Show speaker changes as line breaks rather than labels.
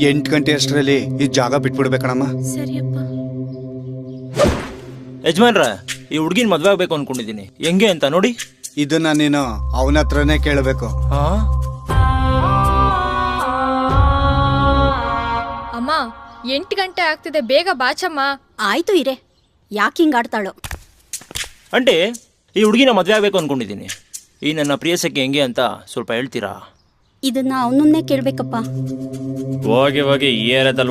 8 ಗಂಟೆ ಅಷ್ಟರಲ್ಲಿ ಈ ಜಾಗ ಬಿಟ್ಬಿಡ್ಬೇಕಣಮ್ಮ.
ಸರಿಯಪ್ಪ.
ಯಜಮಾನ್ರ, ಈ ಹುಡ್ಗಿನ ಮದ್ವೆ ಆಗ್ಬೇಕು ಅನ್ಕೊಂಡಿದೀನಿ, ಹೆಂಗೆ ಅಂತ ನೋಡಿ.
ಇದನ್ನ ನೀನು ಅವನ ಹತ್ರನೇ ಕೇಳಬೇಕು.
ಹಾ,
ಅಮ್ಮ 8 ಗಂಟೆ ಆಗ್ತಿದೆ, ಬೇಗ ಬಾಚಮ್ಮ.
ಆಯ್ತು ಇರೆ, ಯಾಕೆ ಹಿಂಗ್ ಆಡ್ತಾಳೋ.
ಅಂಟೆ ಈ ಹುಡ್ಗಿನ ಮದ್ವೆ ಆಗ್ಬೇಕು ಅನ್ಕೊಂಡಿದೀನಿ, ಈ ನನ್ನ ಪ್ರಿಯಸಕ್ಕೆ ಹೆಂಗೆ ಅಂತ ಸ್ವಲ್ಪ ಹೇಳ್ತೀರಾ?
ಇದನ್ನ ಅವನನ್ನೇ ಕೇಳ್ಬೇಕಪ್ಪ.
ಹೋಗಿ ಏರದಲ್ಲಿ